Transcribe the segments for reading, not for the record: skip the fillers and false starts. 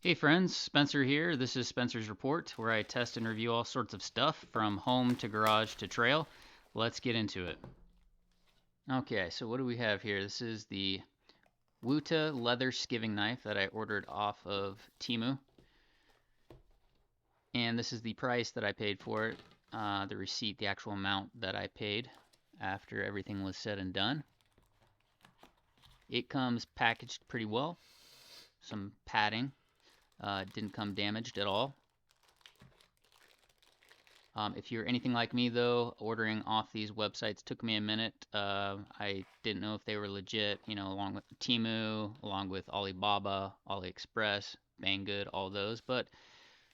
Hey friends, Spencer here. This is Spencer's Report, where I test and review all sorts of stuff from home to garage to trail. Let's get into it. Okay, so what do we have here? This is the WUTA leather skiving knife that I ordered off of Temu. And this is the price that I paid for it, the receipt, the actual amount that I paid after everything was said and done. It comes packaged pretty well, some padding, didn't come damaged at all. If you're anything like me, though, ordering off these websites took me a minute. I didn't know if they were legit, along with Temu, along with Alibaba, AliExpress, Banggood, all those. But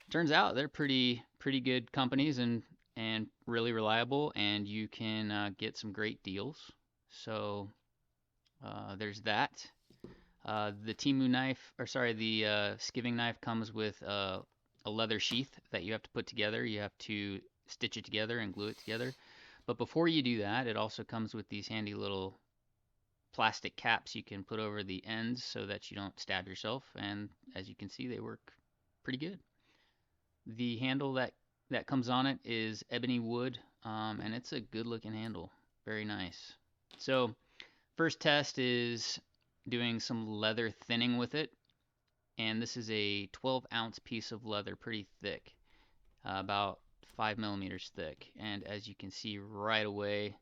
turns out they're pretty good companies and really reliable, and you can get some great deals. So there's that. The Temu knife, or sorry, the skiving knife comes with a leather sheath that you have to put together. You have to stitch it together and glue it together. But before you do that, it also comes with these handy little plastic caps you can put over the ends so that you don't stab yourself. And as you can see, they work pretty good. The handle that comes on it is ebony wood, and it's a good looking handle. Very nice. So first test is doing some leather thinning with it. And this is a 12-ounce piece of leather, pretty thick, about 5 millimeters thick. And as you can see right away,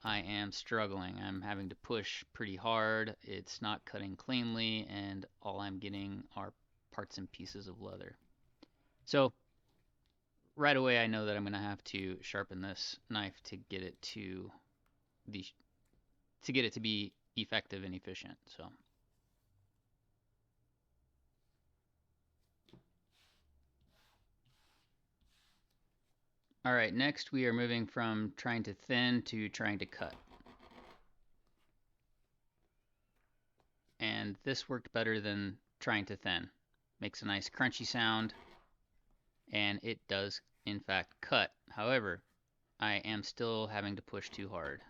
I am struggling. I'm having to push pretty hard. It's not cutting cleanly, and all I'm getting are parts and pieces of leather. So right away, I know that I'm going to have to sharpen this knife to get it to be effective and efficient. So all right, next we are moving from trying to thin to trying to cut. And this worked better than trying to thin. Makes a nice crunchy sound, and it does in fact cut. However, I am still having to push too hard.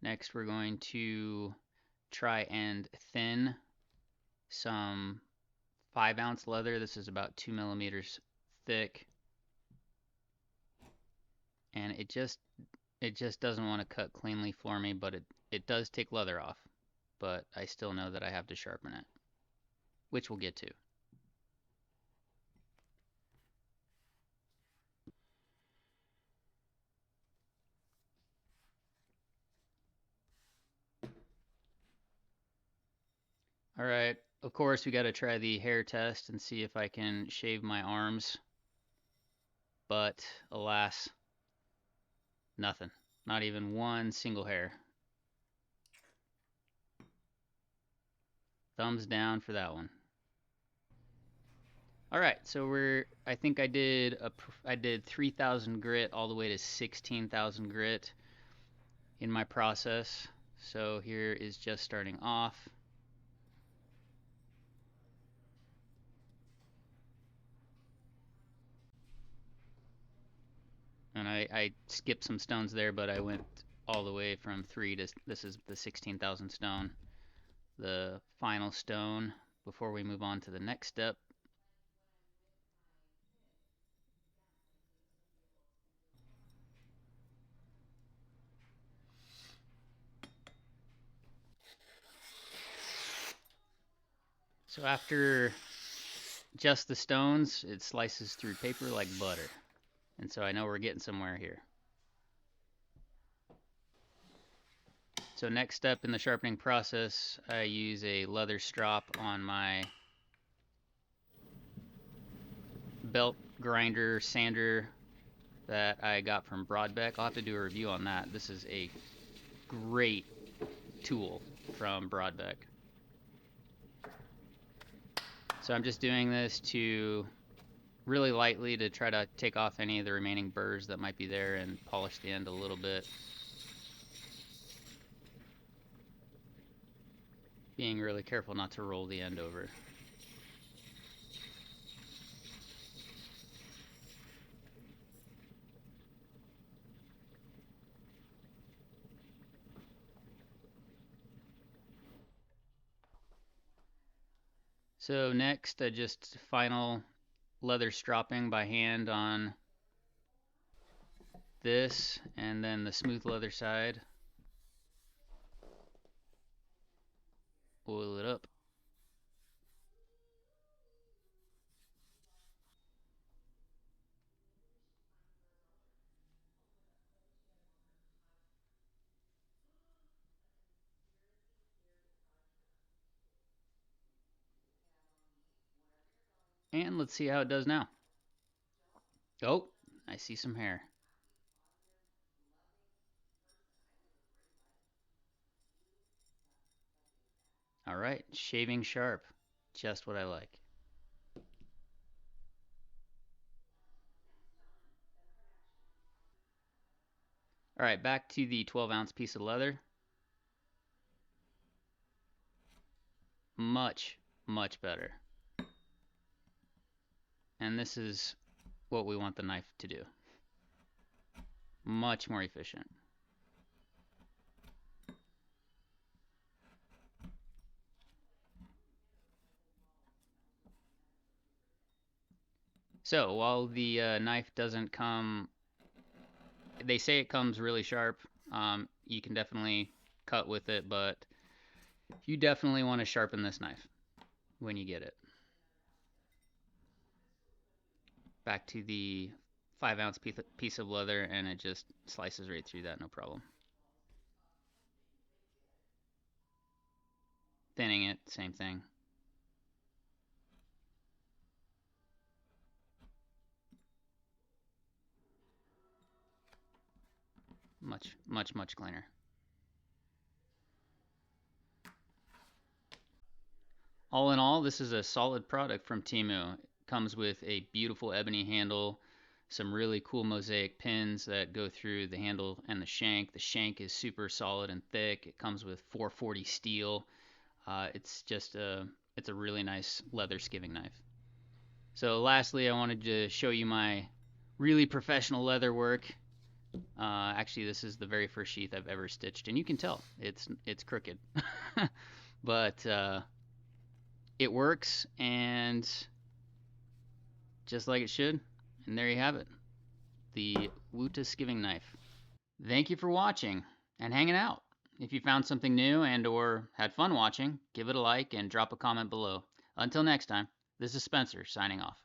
Next we're going to try and thin some 5-ounce leather. This is about 2 millimeters thick, and it just doesn't want to cut cleanly for me, but it does take leather off. But I still know that I have to sharpen it, which we'll get to. All right, of course we got to try the hair test and see if I can shave my arms. But alas, nothing. Not even one single hair. Thumbs down for that one. All right, so I think I did 3,000 grit all the way to 16,000 grit in my process. So here is just starting off. And I skipped some stones there, but I went all the way from 3 to, this is the 16,000 stone. The final stone before we move on to the next step. So after just the stones, it slices through paper like butter. And so I know we're getting somewhere here. So next step in the sharpening process, I use a leather strop on my belt grinder sander that I got from Broadbeck. I'll have to do a review on that. This is a great tool from Broadbeck. So I'm just doing this to really lightly to try to take off any of the remaining burrs that might be there and polish the end a little bit. Being really careful not to roll the end over. So next, just final leather stropping by hand on this, and then the smooth leather side. Oil it up. And let's see how it does now. Oh, I see some hair. All right, shaving sharp. Just what I like. All right, back to the 12-ounce piece of leather. Much, much better. And this is what we want the knife to do. Much more efficient. So while the knife doesn't come, they say it comes really sharp. You can definitely cut with it, but you definitely want to sharpen this knife when you get it. Back to the 5-ounce piece of leather, and it just slices right through that, no problem. Thinning it, same thing. Much, much, much cleaner. All in all, this is a solid product from Temu. It comes with a beautiful ebony handle, some really cool mosaic pins that go through the handle and the shank. The shank is super solid and thick. It comes with 440 steel. It's a really nice leather skiving knife. So lastly, I wanted to show you my really professional leather work. Actually, this is the very first sheath I've ever stitched, and you can tell it's crooked, but it works, and just like it should. And there you have it, the WUTA Skiving knife. Thank you for watching and hanging out. If you found something new and or had fun watching, give it a like and drop a comment below. Until next time, this is Spencer signing off.